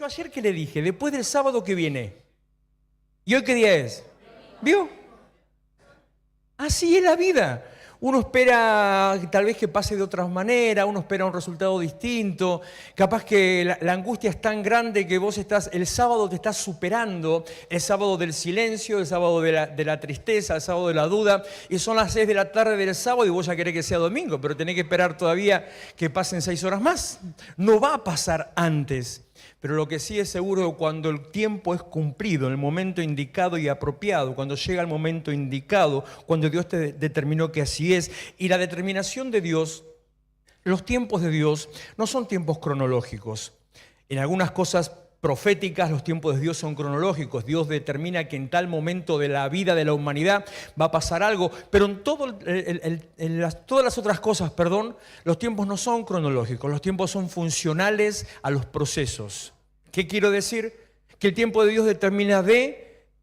Yo ayer que le dije, después del sábado que viene. ¿Y hoy qué día es? ¿Vio? Así es la vida. Uno espera tal vez que pase de otra manera, uno espera un resultado distinto, capaz que la angustia es tan grande que vos el sábado te estás superando, el sábado del silencio, el sábado de la tristeza, el sábado de la duda, y son las 6 de la tarde del sábado y vos ya querés que sea domingo, pero tenés que esperar todavía que pasen 6 horas más. No va a pasar antes. Pero lo que sí es seguro, cuando el tiempo es cumplido, en el momento indicado y apropiado, cuando llega el momento indicado, cuando Dios te determinó que así es, y la determinación de Dios, los tiempos de Dios no son tiempos cronológicos. En algunas cosas proféticas los tiempos de Dios son cronológicos. Dios determina que en tal momento de la vida de la humanidad va a pasar algo, pero en todas las otras cosas, los tiempos no son cronológicos, los tiempos son funcionales a los procesos. ¿Qué quiero decir? Que el tiempo de Dios determina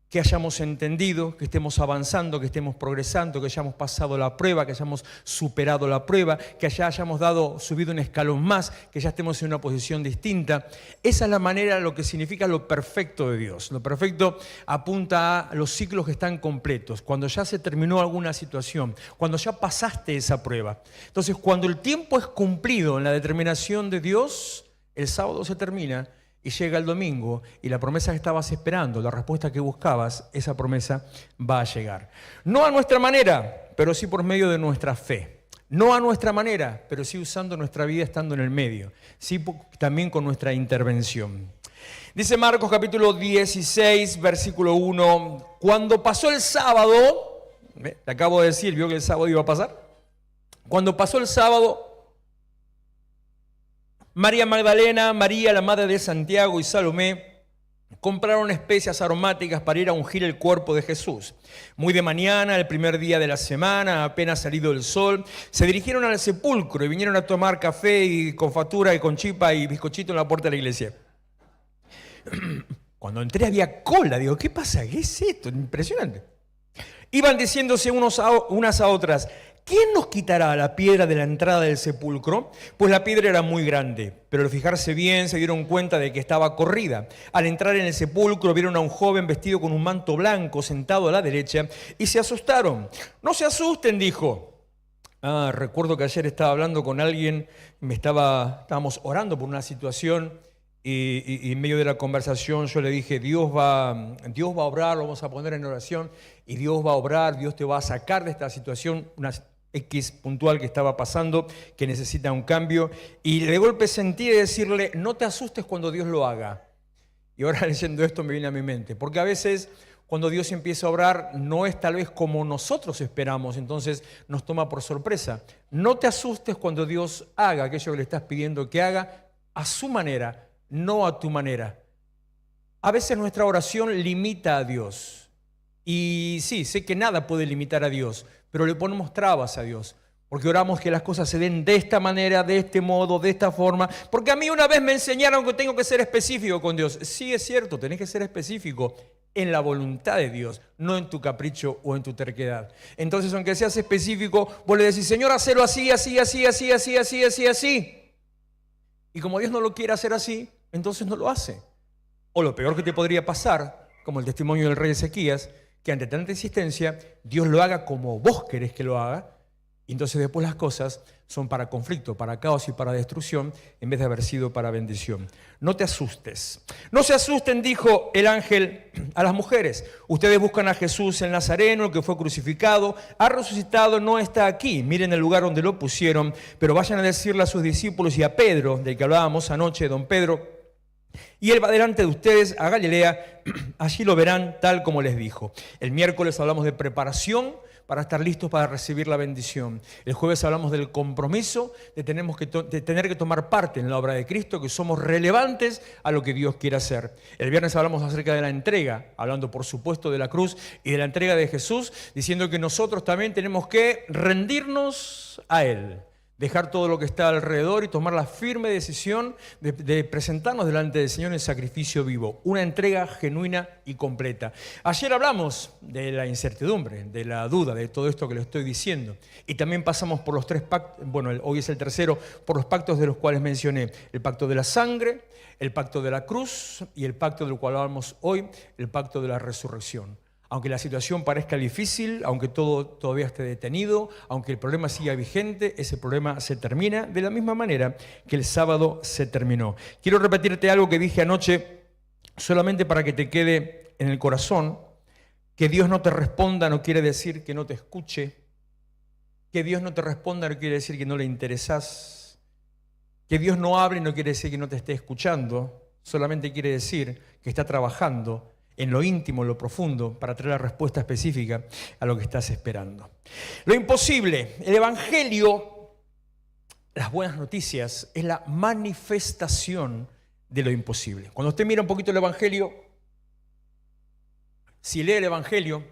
que hayamos entendido, que estemos avanzando, que estemos progresando, que hayamos pasado la prueba, que hayamos superado la prueba, que ya hayamos subido un escalón más, que ya estemos en una posición distinta. Esa es la manera, lo que significa lo perfecto de Dios. Lo perfecto apunta a los ciclos que están completos, cuando ya se terminó alguna situación, cuando ya pasaste esa prueba. Entonces, cuando el tiempo es cumplido en la determinación de Dios, el sábado se termina. Y llega el domingo y la promesa que estabas esperando, la respuesta que buscabas, esa promesa va a llegar. No a nuestra manera, pero sí por medio de nuestra fe. No a nuestra manera, pero sí usando nuestra vida estando en el medio. Sí también con nuestra intervención. Dice Marcos capítulo 16, versículo 1. Cuando pasó el sábado, te acabo de decir, ¿vio que el sábado iba a pasar? Cuando pasó el sábado, María Magdalena, María, la madre de Santiago y Salomé compraron especias aromáticas para ir a ungir el cuerpo de Jesús. Muy de mañana, el primer día de la semana, apenas salido el sol, se dirigieron al sepulcro y vinieron a tomar café y con factura y con chipa y bizcochito en la puerta de la iglesia. Cuando entré había cola, digo, ¿qué pasa? ¿Qué es esto? Impresionante. Iban diciéndose unas a otras, ¿quién nos quitará la piedra de la entrada del sepulcro? Pues la piedra era muy grande, pero al fijarse bien se dieron cuenta de que estaba corrida. Al entrar en el sepulcro vieron a un joven vestido con un manto blanco sentado a la derecha y se asustaron. No se asusten, dijo. Recuerdo que ayer estaba hablando con alguien, estábamos orando por una situación y en medio de la conversación yo le dije, Dios va a obrar, lo vamos a poner en oración y Dios va a obrar, Dios te va a sacar de esta situación, una X puntual que estaba pasando, que necesita un cambio. Y de golpe sentí decirle, no te asustes cuando Dios lo haga. Y ahora leyendo esto me viene a mi mente, porque a veces cuando Dios empieza a obrar no es tal vez como nosotros esperamos, entonces nos toma por sorpresa. No te asustes cuando Dios haga aquello que le estás pidiendo que haga a su manera, no a tu manera. A veces nuestra oración limita a Dios. Y sí, sé que nada puede limitar a Dios, pero le ponemos trabas a Dios. Porque oramos que las cosas se den de esta manera, de este modo, de esta forma. Porque a mí una vez me enseñaron que tengo que ser específico con Dios. Sí, es cierto, tenés que ser específico en la voluntad de Dios, no en tu capricho o en tu terquedad. Entonces, aunque seas específico, vos le decís, Señor, hacelo así, así, así, así, así, así, así, así. Y como Dios no lo quiere hacer así, entonces no lo hace. O lo peor que te podría pasar, como el testimonio del rey Ezequías, que ante tanta insistencia, Dios lo haga como vos querés que lo haga, y entonces después las cosas son para conflicto, para caos y para destrucción, en vez de haber sido para bendición. No te asustes. No se asusten, dijo el ángel a las mujeres. Ustedes buscan a Jesús el Nazareno, el que fue crucificado, ha resucitado, no está aquí. Miren el lugar donde lo pusieron, pero vayan a decirle a sus discípulos y a Pedro, del que hablábamos anoche, don Pedro, y él va delante de ustedes a Galilea, allí lo verán tal como les dijo. El miércoles hablamos de preparación para estar listos para recibir la bendición. El jueves hablamos del compromiso de tener que tomar parte en la obra de Cristo, que somos relevantes a lo que Dios quiere hacer. El viernes hablamos acerca de la entrega, hablando por supuesto de la cruz y de la entrega de Jesús, diciendo que nosotros también tenemos que rendirnos a Él. Dejar todo lo que está alrededor y tomar la firme decisión de presentarnos delante del Señor en sacrificio vivo. Una entrega genuina y completa. Ayer hablamos de la incertidumbre, de la duda, de todo esto que le estoy diciendo. Y también pasamos por los 3 pactos, bueno, hoy es el tercero, por los pactos de los cuales mencioné. El pacto de la sangre, el pacto de la cruz y el pacto del cual hablamos hoy, el pacto de la resurrección. Aunque la situación parezca difícil, aunque todo todavía esté detenido, aunque el problema siga vigente, ese problema se termina de la misma manera que el sábado se terminó. Quiero repetirte algo que dije anoche, solamente para que te quede en el corazón. Que Dios no te responda no quiere decir que no te escuche. Que Dios no te responda no quiere decir que no le interesás. Que Dios no hable no quiere decir que no te esté escuchando. Solamente quiere decir que está trabajando en lo íntimo, en lo profundo, para traer la respuesta específica a lo que estás esperando. Lo imposible, el Evangelio, las buenas noticias, es la manifestación de lo imposible. Cuando usted mira un poquito el Evangelio, si lee el Evangelio,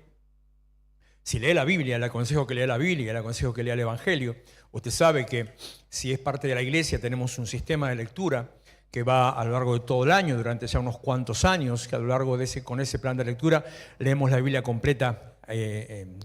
si lee la Biblia, le aconsejo que lea la Biblia, le aconsejo que lea el Evangelio. Usted sabe que si es parte de la iglesia tenemos un sistema de lectura que va a lo largo de todo el año, durante ya unos cuantos años, que a lo largo de con ese plan de lectura leemos la Biblia completa,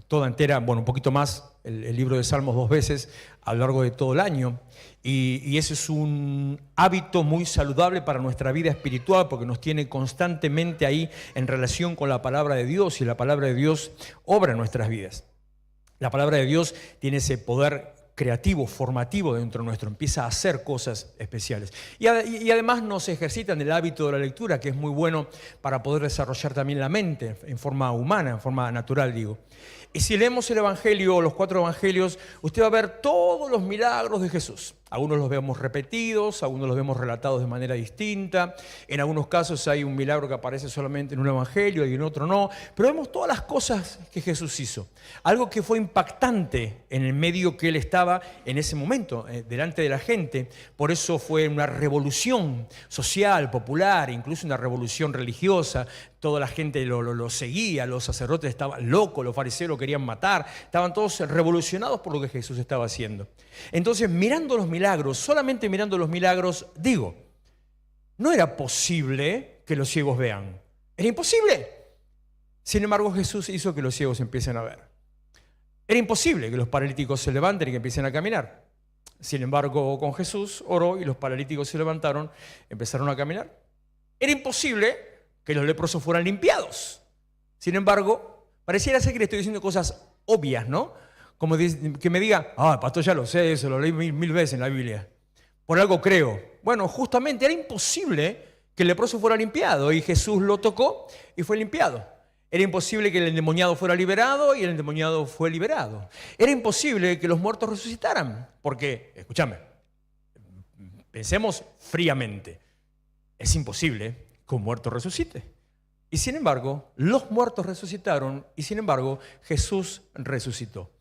toda entera, bueno, un poquito más, el libro de Salmos 2 veces a lo largo de todo el año. Y ese es un hábito muy saludable para nuestra vida espiritual porque nos tiene constantemente ahí en relación con la palabra de Dios y la palabra de Dios obra en nuestras vidas. La palabra de Dios tiene ese poder creativo, formativo dentro nuestro, empieza a hacer cosas especiales. Y además nos ejercitan el hábito de la lectura, que es muy bueno para poder desarrollar también la mente en forma humana, en forma natural, digo. Y si leemos el Evangelio, los 4 Evangelios, usted va a ver todos los milagros de Jesús. Algunos los vemos repetidos, algunos los vemos relatados de manera distinta. En algunos casos hay un milagro que aparece solamente en un evangelio y en otro no. Pero vemos todas las cosas que Jesús hizo. Algo que fue impactante en el medio que él estaba en ese momento, delante de la gente. Por eso fue una revolución social, popular, incluso una revolución religiosa. Toda la gente lo seguía, los sacerdotes estaban locos, los fariseos lo querían matar. Estaban todos revolucionados por lo que Jesús estaba haciendo. Entonces, mirando los milagros, solamente mirando los milagros, digo, no era posible que los ciegos vean. Era imposible. Sin embargo, Jesús hizo que los ciegos empiecen a ver. Era imposible que los paralíticos se levanten y que empiecen a caminar. Sin embargo, con Jesús oró y los paralíticos se levantaron, empezaron a caminar. Era imposible que los leprosos fueran limpiados. Sin embargo, pareciera ser que le estoy diciendo cosas obvias, ¿no? Como que me diga, pastor, ya lo sé, eso lo leí mil veces en la Biblia. Por algo creo. Bueno, justamente era imposible que el leproso fuera limpiado y Jesús lo tocó y fue limpiado. Era imposible que el endemoniado fuera liberado y el endemoniado fue liberado. Era imposible que los muertos resucitaran. Porque, escúchame, pensemos fríamente. Es imposible que un muerto resucite. Y sin embargo, los muertos resucitaron y sin embargo, Jesús resucitó.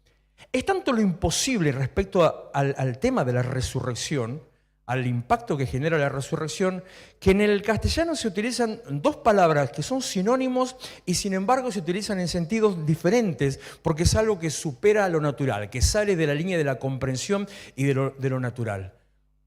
Es tanto lo imposible respecto al tema de la resurrección, al impacto que genera la resurrección, que en el castellano se utilizan 2 palabras que son sinónimos y sin embargo se utilizan en sentidos diferentes porque es algo que supera lo natural, que sale de la línea de la comprensión y de lo natural.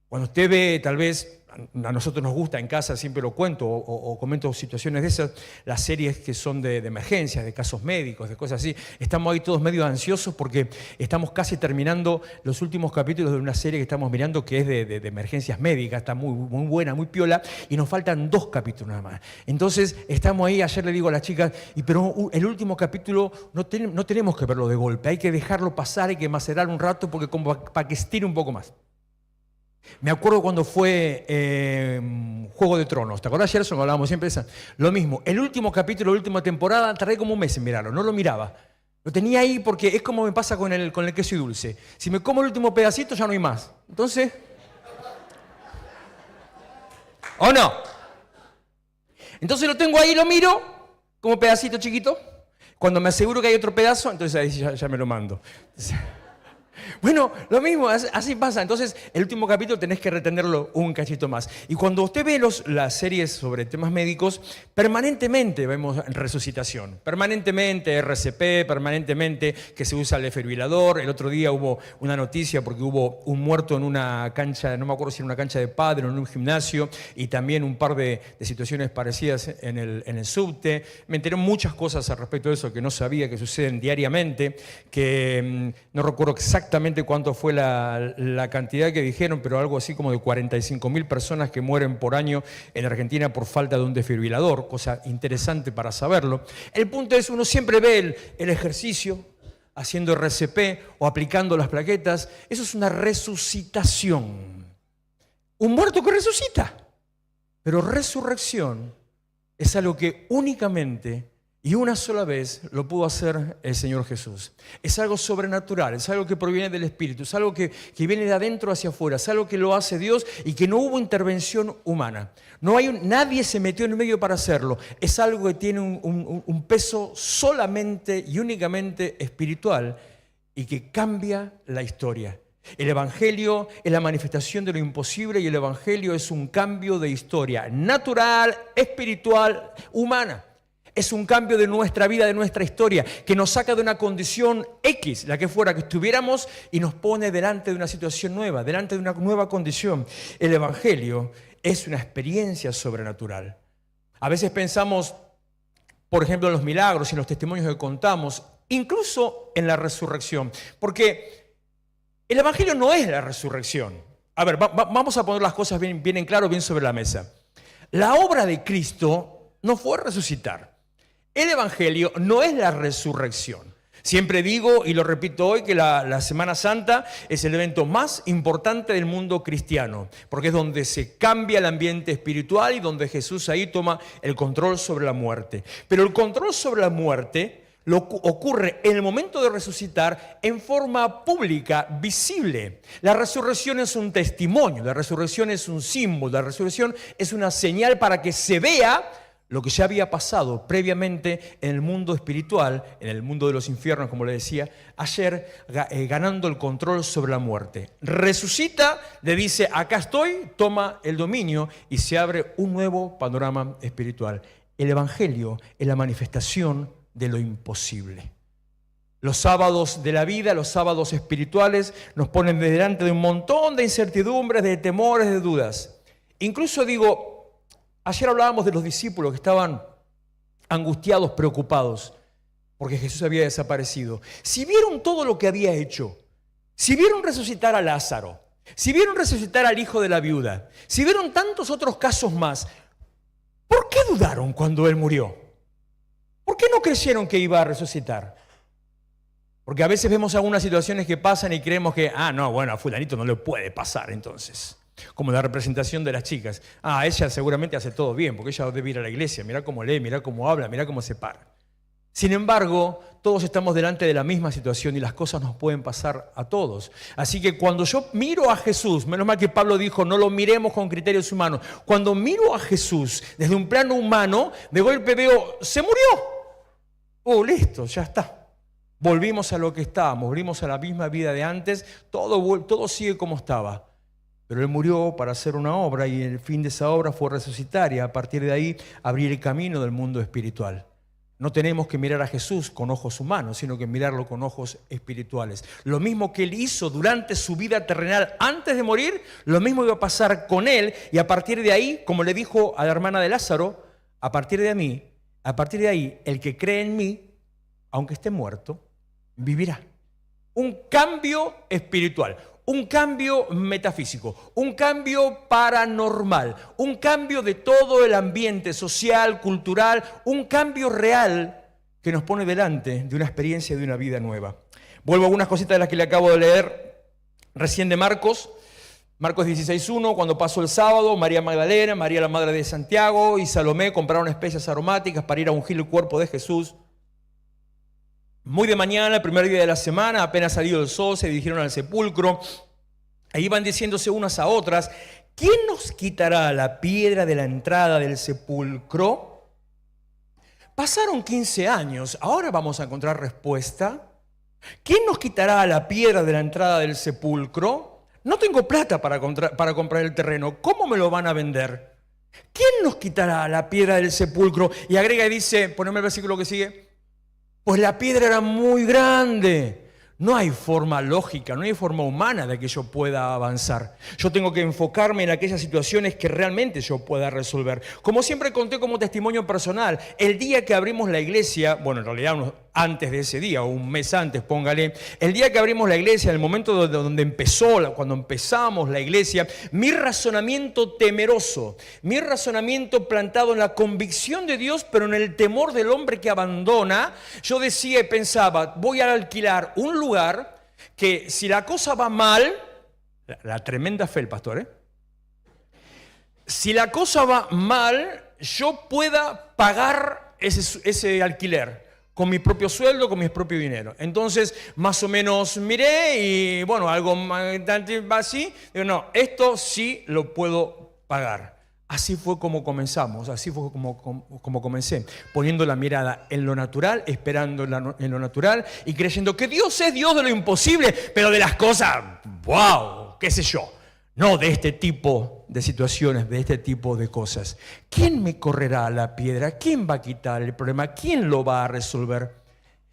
Cuando usted ve, tal vez, a nosotros nos gusta en casa, siempre lo cuento o comento situaciones de esas, las series que son de emergencias, de casos médicos, de cosas así. Estamos ahí todos medio ansiosos porque estamos casi terminando los últimos capítulos de una serie que estamos mirando que es de emergencias médicas, está muy buena, muy piola, y nos faltan 2 capítulos nada más. Entonces estamos ahí, ayer le digo a las chicas, pero el último capítulo no tenemos que verlo de golpe, hay que dejarlo pasar, hay que macerar un rato porque como para que estire un poco más. Me acuerdo cuando fue Juego de Tronos. ¿Te acordás, Gerson? Hablábamos siempre de esa. Lo mismo. El último capítulo, la última temporada, tardé como un mes en mirarlo. No lo miraba. Lo tenía ahí porque es como me pasa con el queso y dulce. Si me como el último pedacito, ya no hay más. Entonces... ¿O no? Entonces lo tengo ahí, lo miro, como pedacito chiquito. Cuando me aseguro que hay otro pedazo, entonces ahí ya me lo mando. Bueno, lo mismo, así pasa. Entonces, el último capítulo tenés que retenerlo un cachito más. Y cuando usted ve las series sobre temas médicos, permanentemente vemos resucitación, permanentemente RCP, permanentemente que se usa el desfibrilador. El otro día hubo una noticia porque hubo un muerto en una cancha, no me acuerdo si era una cancha de pádel o en un gimnasio, y también un par de situaciones parecidas en el subte. Me enteré muchas cosas al respecto de eso que no sabía, que suceden diariamente, que no recuerdo exactamente cuánto fue la cantidad que dijeron, pero algo así como de 45.000 personas que mueren por año en Argentina por falta de un desfibrilador, cosa interesante para saberlo. El punto es, uno siempre ve el ejercicio haciendo RCP o aplicando las plaquetas. Eso es una resucitación. Un muerto que resucita. Pero resurrección es algo que únicamente y una sola vez lo pudo hacer el Señor Jesús. Es algo sobrenatural, es algo que proviene del Espíritu, es algo que viene de adentro hacia afuera, es algo que lo hace Dios y que no hubo intervención humana. Nadie se metió en el medio para hacerlo. Es algo que tiene un peso solamente y únicamente espiritual y que cambia la historia. El Evangelio es la manifestación de lo imposible y el Evangelio es un cambio de historia natural, espiritual, humana. Es un cambio de nuestra vida, de nuestra historia, que nos saca de una condición X, la que fuera que estuviéramos, y nos pone delante de una situación nueva, delante de una nueva condición. El Evangelio es una experiencia sobrenatural. A veces pensamos, por ejemplo, en los milagros y en los testimonios que contamos, incluso en la resurrección, porque el Evangelio no es la resurrección. A ver, vamos a poner las cosas bien en claro, bien sobre la mesa. La obra de Cristo no fue resucitar. El Evangelio no es la resurrección. Siempre digo, y lo repito hoy, que la Semana Santa es el evento más importante del mundo cristiano, porque es donde se cambia el ambiente espiritual y donde Jesús ahí toma el control sobre la muerte. Pero el control sobre la muerte ocurre en el momento de resucitar en forma pública, visible. La resurrección es un testimonio, la resurrección es un símbolo, la resurrección es una señal para que se vea lo que ya había pasado previamente en el mundo espiritual, en el mundo de los infiernos, como le decía ayer, ganando el control sobre la muerte. Resucita, le dice, acá estoy, toma el dominio y se abre un nuevo panorama espiritual. El Evangelio es la manifestación de lo imposible. Los sábados de la vida, los sábados espirituales, nos ponen delante de un montón de incertidumbres, de temores, de dudas. Incluso digo, ayer hablábamos de los discípulos que estaban angustiados, preocupados, porque Jesús había desaparecido. Si vieron todo lo que había hecho, si vieron resucitar a Lázaro, si vieron resucitar al hijo de la viuda, si vieron tantos otros casos más, ¿por qué dudaron cuando él murió? ¿Por qué no creyeron que iba a resucitar? Porque a veces vemos algunas situaciones que pasan y creemos que, no, bueno, a fulanito no le puede pasar entonces. Como la representación de las chicas. Ella seguramente hace todo bien, porque ella debe ir a la iglesia. Mirá cómo lee, mirá cómo habla, mirá cómo se para. Sin embargo, todos estamos delante de la misma situación y las cosas nos pueden pasar a todos. Así que cuando yo miro a Jesús, menos mal que Pablo dijo, no lo miremos con criterios humanos. Cuando miro a Jesús desde un plano humano, de golpe veo, se murió. Listo, ya está. Volvimos a lo que estábamos, volvimos a la misma vida de antes, todo sigue como estaba. Pero él murió para hacer una obra y el fin de esa obra fue resucitar y a partir de ahí abrir el camino del mundo espiritual. No tenemos que mirar a Jesús con ojos humanos, sino que mirarlo con ojos espirituales. Lo mismo que él hizo durante su vida terrenal antes de morir, lo mismo iba a pasar con él y a partir de ahí, como le dijo a la hermana de Lázaro, a partir de ahí, el que cree en mí, aunque esté muerto, vivirá. Un cambio espiritual. Un cambio metafísico, un cambio paranormal, un cambio de todo el ambiente social, cultural, un cambio real que nos pone delante de una experiencia de una vida nueva. Vuelvo a algunas cositas de las que le acabo de leer recién de Marcos 16:1, cuando pasó el sábado, María Magdalena, María la madre de Santiago y Salomé compraron especias aromáticas para ir a ungir el cuerpo de Jesús. Muy de mañana, el primer día de la semana, apenas salido el sol, se dirigieron al sepulcro. Ahí iban diciéndose unas a otras, ¿quién nos quitará la piedra de la entrada del sepulcro? Pasaron 15 años, ahora vamos a encontrar respuesta. ¿Quién nos quitará la piedra de la entrada del sepulcro? No tengo plata para comprar el terreno. ¿Cómo me lo van a vender? ¿Quién nos quitará la piedra del sepulcro? Y agrega y dice, poneme el versículo que sigue, pues la piedra era muy grande. No hay forma lógica, no hay forma humana de que yo pueda avanzar. Yo tengo que enfocarme en aquellas situaciones que realmente yo pueda resolver. Como siempre conté como testimonio personal, el día que abrimos la iglesia, bueno, en realidad antes de ese día, o un mes antes, póngale, el día que abrimos la iglesia, en el momento cuando empezamos la iglesia, mi razonamiento temeroso, mi razonamiento plantado en la convicción de Dios, pero en el temor del hombre que abandona, yo decía y pensaba, voy a alquilar un lugar que si la cosa va mal, la tremenda fe el pastor, si la cosa va mal, yo pueda pagar ese alquiler con mi propio sueldo, con mi propio dinero. Entonces, más o menos miré y, bueno, algo así, digo, no, esto sí lo puedo pagar. Así fue como comenzamos, así fue como comencé, poniendo la mirada en lo natural, esperando en lo natural y creyendo que Dios es Dios de lo imposible, pero de las cosas, wow, qué sé yo. No de este tipo de situaciones, de este tipo de cosas. ¿Quién me correrá la piedra? ¿Quién va a quitar el problema? ¿Quién lo va a resolver?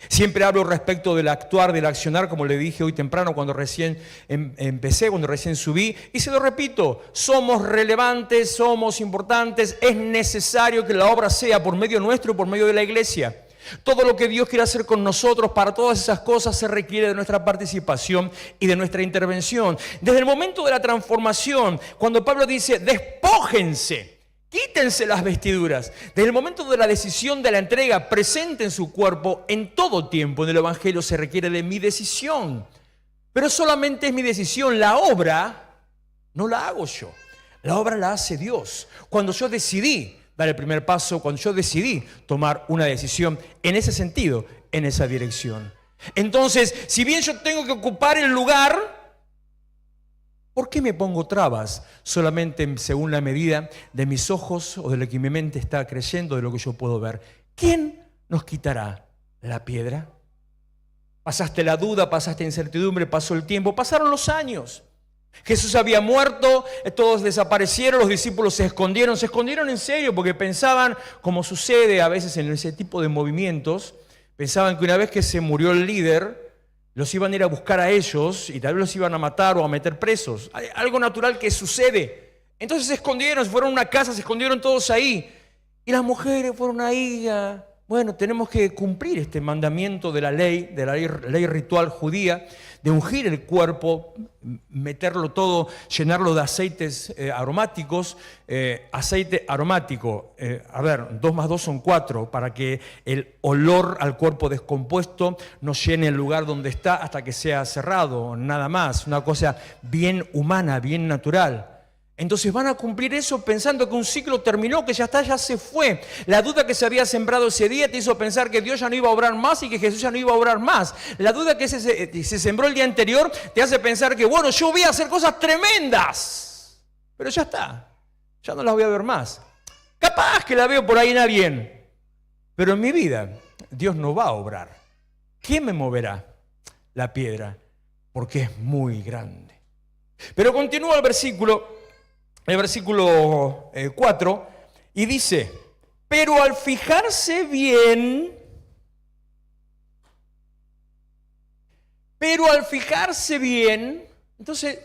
Siempre hablo respecto del actuar, del accionar, como le dije hoy temprano cuando recién empecé, cuando recién subí. Y se lo repito, somos relevantes, somos importantes, es necesario que la obra sea por medio nuestro, por medio de la iglesia. Todo lo que Dios quiere hacer con nosotros, para todas esas cosas se requiere de nuestra participación y de nuestra intervención. Desde el momento de la transformación, cuando Pablo dice, despójense, quítense las vestiduras. Desde el momento de la decisión de la entrega, presenten su cuerpo en todo tiempo. En el Evangelio se requiere de mi decisión. Pero solamente es mi decisión. La obra no la hago yo. La obra la hace Dios. Cuando yo decidí dar el primer paso, cuando yo decidí tomar una decisión en ese sentido, en esa dirección. Entonces, si bien yo tengo que ocupar el lugar, ¿por qué me pongo trabas? Solamente según la medida de mis ojos o de lo que mi mente está creyendo, de lo que yo puedo ver. ¿Quién nos quitará la piedra? Pasaste la duda, pasaste incertidumbre, pasó el tiempo, pasaron los años. Jesús había muerto, todos desaparecieron, los discípulos se escondieron en serio porque pensaban, como sucede a veces en ese tipo de movimientos, pensaban que una vez que se murió el líder, los iban a ir a buscar a ellos y tal vez los iban a matar o a meter presos. Algo natural que sucede. Entonces se escondieron, se fueron a una casa, se escondieron todos ahí. Y las mujeres fueron ahí bueno, tenemos que cumplir este mandamiento de la ley ritual judía, de ungir el cuerpo, meterlo todo, llenarlo de aceites aromáticos, aceite aromático, 2 más 2 son 4, para que el olor al cuerpo descompuesto no llene el lugar donde está hasta que sea cerrado, nada más, una cosa bien humana, bien natural. Entonces van a cumplir eso pensando que un ciclo terminó, que ya está, ya se fue. La duda que se había sembrado ese día te hizo pensar que Dios ya no iba a obrar más y que Jesús ya no iba a obrar más. La duda que se sembró el día anterior te hace pensar que, bueno, yo voy a hacer cosas tremendas. Pero ya está, ya no las voy a ver más. Capaz que la veo por ahí en alguien, pero en mi vida Dios no va a obrar. ¿Quién me moverá la piedra? Porque es muy grande. Pero continúa el versículo 4, y dice, pero al fijarse bien, entonces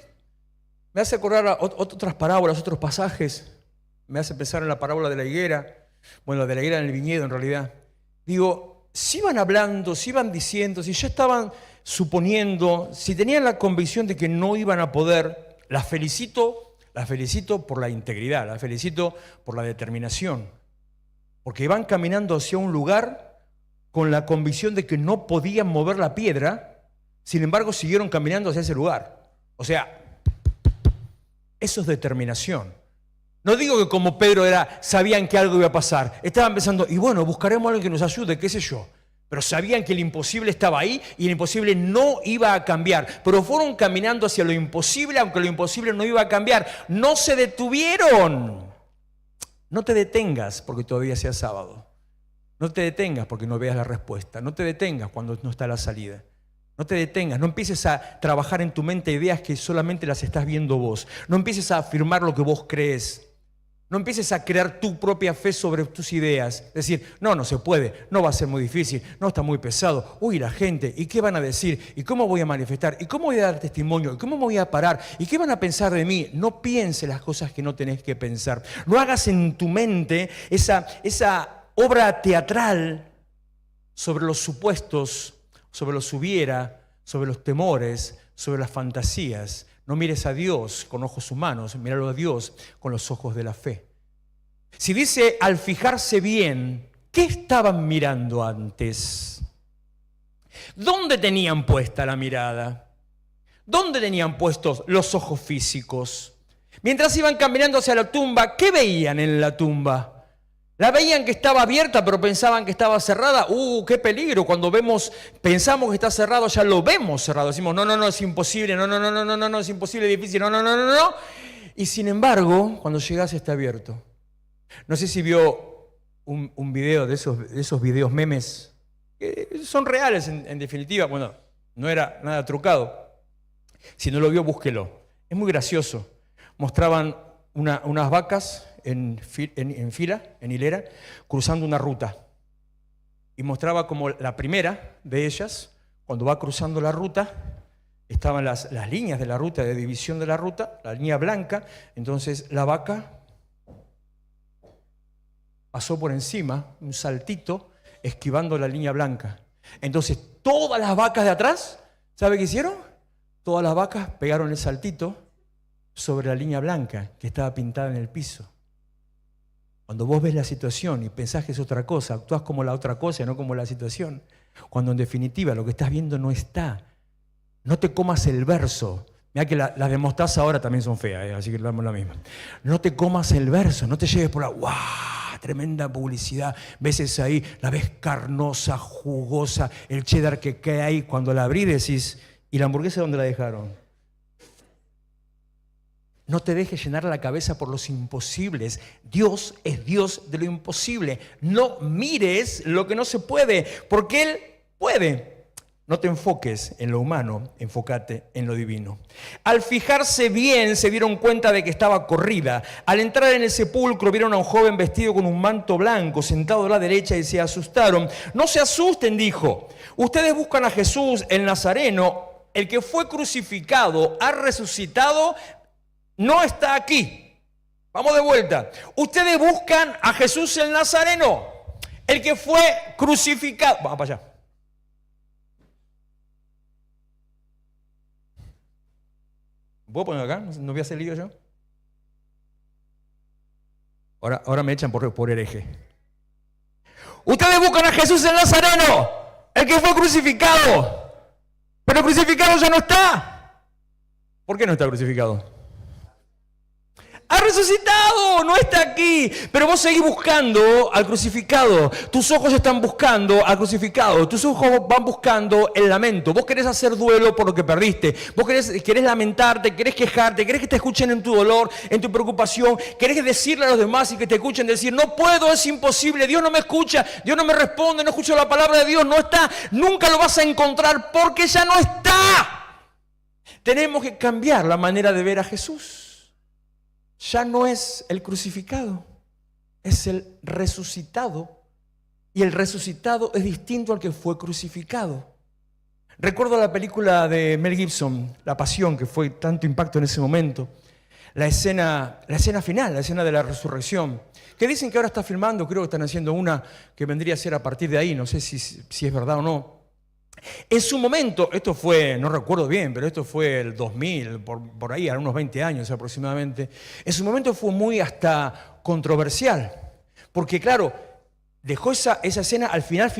me hace acordar a otras parábolas, otros pasajes, me hace pensar en la parábola de la higuera, bueno, de la higuera en el viñedo en realidad. Digo, si iban hablando, si iban diciendo, si ya estaban suponiendo, si tenían la convicción de que no iban a poder, la felicito por la integridad, la felicito por la determinación, porque van caminando hacia un lugar con la convicción de que no podían mover la piedra, sin embargo siguieron caminando hacia ese lugar. O sea, eso es determinación. No digo que como Pedro sabían que algo iba a pasar, estaban pensando, y bueno, buscaremos a alguien que nos ayude, qué sé yo. Pero sabían que el imposible estaba ahí y el imposible no iba a cambiar. Pero fueron caminando hacia lo imposible, aunque lo imposible no iba a cambiar. No se detuvieron. No te detengas porque todavía sea sábado. No te detengas porque no veas la respuesta. No te detengas cuando no está la salida. No te detengas, no empieces a trabajar en tu mente ideas que solamente las estás viendo vos. No empieces a afirmar lo que vos crees. No empieces a crear tu propia fe sobre tus ideas. Decir, no se puede, no va a ser muy difícil, no está muy pesado. Uy, la gente, ¿y qué van a decir? ¿Y cómo voy a manifestar? ¿Y cómo voy a dar testimonio? ¿Y cómo me voy a parar? ¿Y qué van a pensar de mí? No pienses las cosas que no tenés que pensar. No hagas en tu mente esa obra teatral sobre los supuestos, sobre los hubiera, sobre los temores, sobre las fantasías. No mires a Dios con ojos humanos, míralo a Dios con los ojos de la fe. Si dice al fijarse bien, ¿qué estaban mirando antes? ¿Dónde tenían puesta la mirada? ¿Dónde tenían puestos los ojos físicos? Mientras iban caminando hacia la tumba, ¿qué veían en la tumba? La veían que estaba abierta, pero pensaban que estaba cerrada. ¡Qué peligro! Cuando pensamos que está cerrado, ya lo vemos cerrado. Decimos, no, es imposible, no, es imposible, difícil, no. Y sin embargo, cuando llegas está abierto. No sé si vio un video de esos videos memes, que son reales en definitiva. Bueno, no era nada trucado. Si no lo vio, búsquelo. Es muy gracioso. Mostraban unas vacas en fila, en hilera, cruzando una ruta. Y mostraba como la primera de ellas, cuando va cruzando la ruta, estaban las líneas de la ruta, de división de la ruta, la línea blanca. Entonces la vaca pasó por encima, un saltito, esquivando la línea blanca. Entonces todas las vacas de atrás, ¿sabe qué hicieron? Todas las vacas pegaron el saltito sobre la línea blanca que estaba pintada en el piso. Cuando vos ves la situación y pensás que es otra cosa, actuás como la otra cosa y no como la situación, cuando en definitiva lo que estás viendo no está. No te comas el verso. Mirá que las de mostaza ahora también son feas, así que damos la misma. No te comas el verso, no te lleves por la... ¡Guau! Tremenda publicidad. Ves ahí, la ves carnosa, jugosa, el cheddar que cae ahí. Cuando la abrís decís, ¿y la hamburguesa dónde la dejaron? No te dejes llenar la cabeza por los imposibles. Dios es Dios de lo imposible. No mires lo que no se puede, porque Él puede. No te enfoques en lo humano, enfócate en lo divino. Al fijarse bien, se dieron cuenta de que estaba corrida. Al entrar en el sepulcro, vieron a un joven vestido con un manto blanco, sentado a la derecha, y se asustaron. No se asusten, dijo. Ustedes buscan a Jesús, el Nazareno, el que fue crucificado, ha resucitado. No está aquí. Vamos de vuelta. Ustedes buscan a Jesús el Nazareno, el que fue crucificado. Vamos para allá. ¿Puedo poner acá? ¿No voy a hacer lío yo? Ahora me echan por hereje. Ustedes buscan a Jesús el Nazareno, el que fue crucificado. Pero el crucificado ya no está. ¿Por qué no está crucificado? Ha resucitado, no está aquí. Pero vos seguís buscando al crucificado. Tus ojos están buscando al crucificado. Tus ojos van buscando el lamento. Vos querés hacer duelo por lo que perdiste. Vos querés lamentarte, querés quejarte, querés que te escuchen en tu dolor, en tu preocupación. Querés decirle a los demás y que te escuchen decir, no puedo, es imposible, Dios no me escucha, Dios no me responde, no escucho la palabra de Dios, no está. Nunca lo vas a encontrar porque ya no está. Tenemos que cambiar la manera de ver a Jesús. Ya no es el crucificado, es el resucitado. Y el resucitado es distinto al que fue crucificado. Recuerdo la película de Mel Gibson, La Pasión, que fue tanto impacto en ese momento. La escena final, la escena de la resurrección, que dicen que ahora está filmando, creo que están haciendo una que vendría a ser a partir de ahí, no sé si es verdad o no. En su momento, esto fue, no recuerdo bien, pero esto fue el 2000, por ahí, a unos 20 años aproximadamente. En su momento fue muy hasta controversial, porque claro, dejó esa escena al final,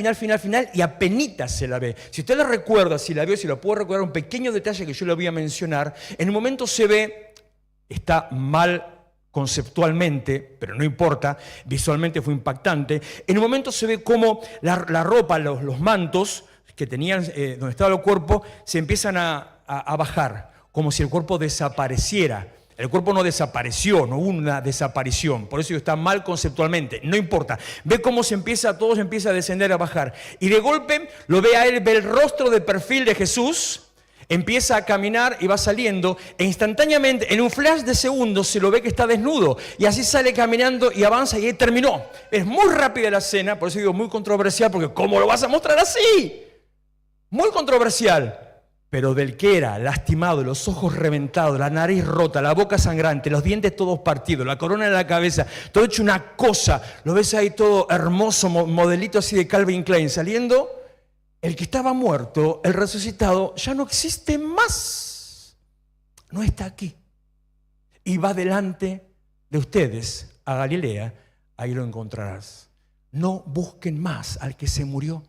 y apenitas se la ve. Si usted la recuerda, si la vio, si lo puedo recordar, un pequeño detalle que yo le voy a mencionar, en un momento se ve, está mal conceptualmente, pero no importa, visualmente fue impactante, en un momento se ve cómo la ropa, los mantos, que tenían donde estaba el cuerpo, se empiezan a bajar, como si el cuerpo desapareciera. El cuerpo no desapareció, no hubo una desaparición. Por eso está mal conceptualmente. No importa. Ve cómo todo se empieza a descender, a bajar. Y de golpe lo ve a él, ve el rostro de perfil de Jesús. Empieza a caminar y va saliendo. E instantáneamente, en un flash de segundos, se lo ve que está desnudo. Y así sale caminando y avanza y ahí terminó. Es muy rápida la escena, por eso digo muy controversial, porque ¿cómo lo vas a mostrar así? Muy controversial. Pero del que era lastimado, los ojos reventados, la nariz rota, la boca sangrante, los dientes todos partidos, la corona de la cabeza, todo hecho una cosa, lo ves ahí todo hermoso, modelito así de Calvin Klein, saliendo, el que estaba muerto, el resucitado, ya no existe más, no está aquí. Y va delante de ustedes a Galilea, ahí lo encontrarás. No busquen más al que se murió.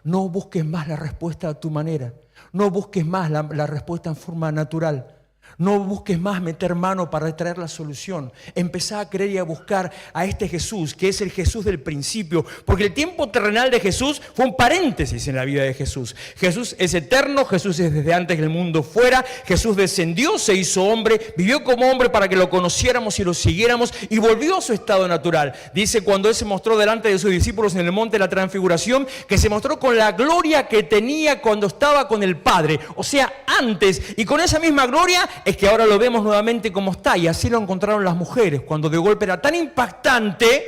No busques más la respuesta a tu manera. No busques más la respuesta en forma natural. No busques más meter mano para traer la solución. Empezá a creer y a buscar a este Jesús, que es el Jesús del principio. Porque el tiempo terrenal de Jesús fue un paréntesis en la vida de Jesús. Jesús es eterno, Jesús es desde antes que el mundo fuera. Jesús descendió, se hizo hombre, vivió como hombre para que lo conociéramos y lo siguiéramos y volvió a su estado natural. Dice cuando Él se mostró delante de sus discípulos en el monte de la transfiguración, que se mostró con la gloria que tenía cuando estaba con el Padre. O sea, antes, y con esa misma gloria es que ahora lo vemos nuevamente como está, y así lo encontraron las mujeres, cuando de golpe era tan impactante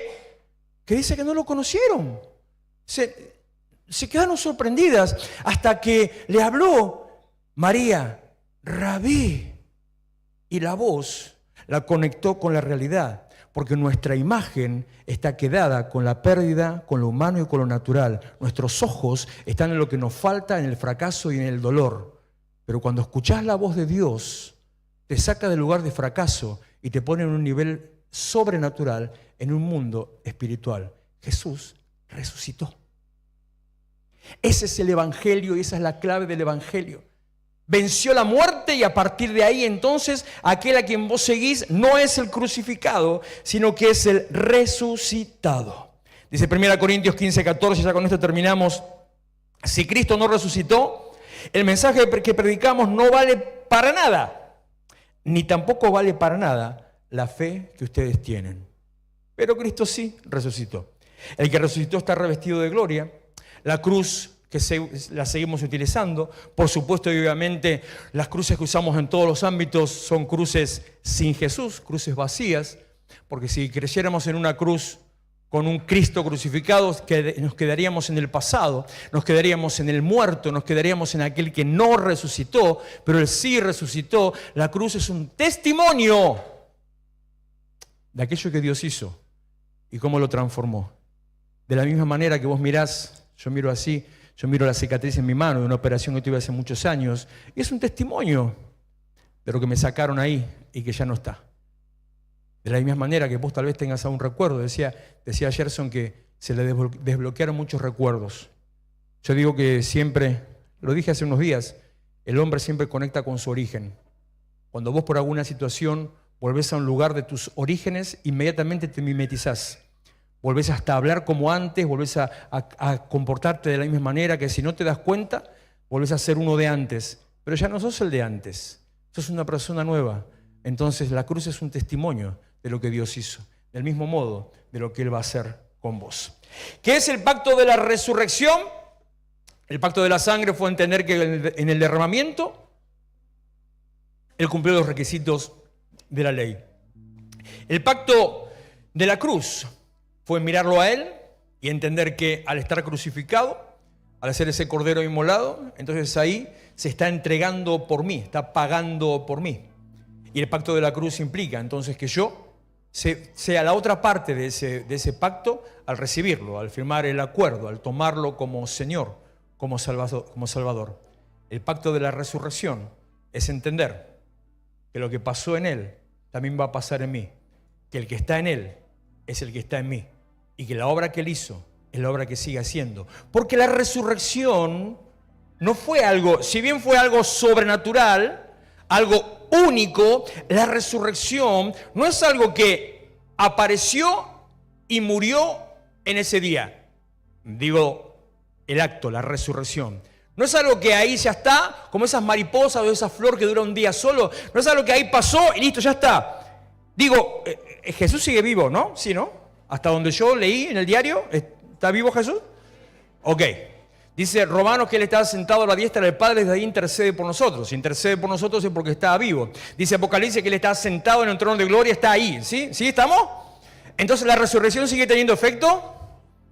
que dice que no lo conocieron. Se quedaron sorprendidas hasta que le habló María, Rabí, y la voz la conectó con la realidad, porque nuestra imagen está quedada con la pérdida, con lo humano y con lo natural. Nuestros ojos están en lo que nos falta, en el fracaso y en el dolor. Pero cuando escuchás la voz de Dios, te saca del lugar de fracaso y te pone en un nivel sobrenatural, en un mundo espiritual. Jesús resucitó. Ese es el Evangelio y esa es la clave del Evangelio. Venció la muerte y a partir de ahí entonces aquel a quien vos seguís no es el crucificado, sino que es el resucitado. Dice 1 Corintios 15:14, ya con esto terminamos. Si Cristo no resucitó, el mensaje que predicamos no vale para nada. Ni tampoco vale para nada la fe que ustedes tienen. Pero Cristo sí resucitó. El que resucitó está revestido de gloria. La cruz la seguimos utilizando. Por supuesto y obviamente las cruces que usamos en todos los ámbitos son cruces sin Jesús, cruces vacías. Porque si creyéramos en una cruz con un Cristo crucificado, nos quedaríamos en el pasado, nos quedaríamos en el muerto, nos quedaríamos en aquel que no resucitó, pero Él sí resucitó. La cruz es un testimonio de aquello que Dios hizo y cómo lo transformó. De la misma manera que vos mirás, yo miro así, yo miro la cicatriz en mi mano de una operación que tuve hace muchos años, y es un testimonio de lo que me sacaron ahí y que ya no está. De la misma manera que vos tal vez tengas aún recuerdo, decía Gerson que se le desbloquearon muchos recuerdos. Yo digo que siempre, lo dije hace unos días, el hombre siempre conecta con su origen. Cuando vos por alguna situación volvés a un lugar de tus orígenes, inmediatamente te mimetizás. Volvés hasta a hablar como antes, volvés a comportarte de la misma manera, que si no te das cuenta, volvés a ser uno de antes. Pero ya no sos el de antes, sos una persona nueva. Entonces la cruz es un testimonio de lo que Dios hizo, del mismo modo de lo que Él va a hacer con vos. ¿Qué es el pacto de la resurrección? El pacto de la sangre fue entender que en el derramamiento Él cumplió los requisitos de la ley. El pacto de la cruz fue mirarlo a Él y entender que al estar crucificado, al hacer ese cordero inmolado, entonces ahí se está entregando por mí, está pagando por mí. Y el pacto de la cruz implica entonces que yo sea la otra parte de ese pacto al recibirlo, al firmar el acuerdo, al tomarlo como Señor, como Salvador. El pacto de la resurrección es entender que lo que pasó en Él también va a pasar en mí, que el que está en Él es el que está en mí y que la obra que Él hizo es la obra que sigue haciendo. Porque la resurrección no fue algo, si bien fue algo sobrenatural, algo único, la resurrección no es algo que apareció y murió en ese día. Digo, el acto, la resurrección. No es algo que ahí ya está, como esas mariposas o esa flor que dura un día solo. No es algo que ahí pasó y listo, ya está. Digo, Jesús sigue vivo, ¿no? Sí, ¿no? Hasta donde yo leí en el diario, ¿está vivo Jesús? Ok. Dice Romanos que Él está sentado a la diestra del Padre, desde ahí intercede por nosotros. Si intercede por nosotros es porque está vivo. Dice Apocalipsis que Él está sentado en el trono de gloria, está ahí. ¿Sí? ¿Sí estamos? Entonces, ¿la resurrección sigue teniendo efecto?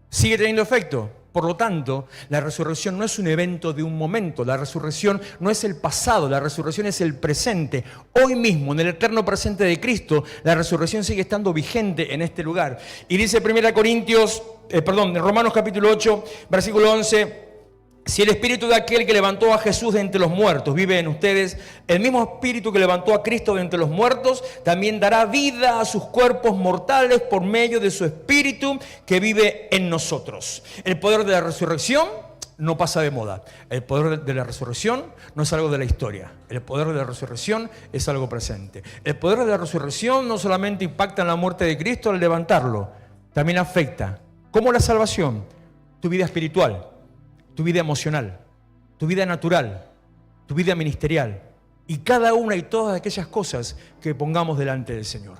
Sigue teniendo efecto. Por lo tanto, la resurrección no es un evento de un momento. La resurrección no es el pasado. La resurrección es el presente. Hoy mismo, en el eterno presente de Cristo, la resurrección sigue estando vigente en este lugar. Y dice Romanos capítulo 8, versículo 11... Si el espíritu de aquel que levantó a Jesús de entre los muertos vive en ustedes, el mismo espíritu que levantó a Cristo de entre los muertos también dará vida a sus cuerpos mortales por medio de su espíritu que vive en nosotros. El poder de la resurrección no pasa de moda. El poder de la resurrección no es algo de la historia. El poder de la resurrección es algo presente. El poder de la resurrección no solamente impacta en la muerte de Cristo al levantarlo, también afecta, como la salvación, tu vida espiritual, tu vida emocional, tu vida natural, tu vida ministerial y cada una y todas aquellas cosas que pongamos delante del Señor.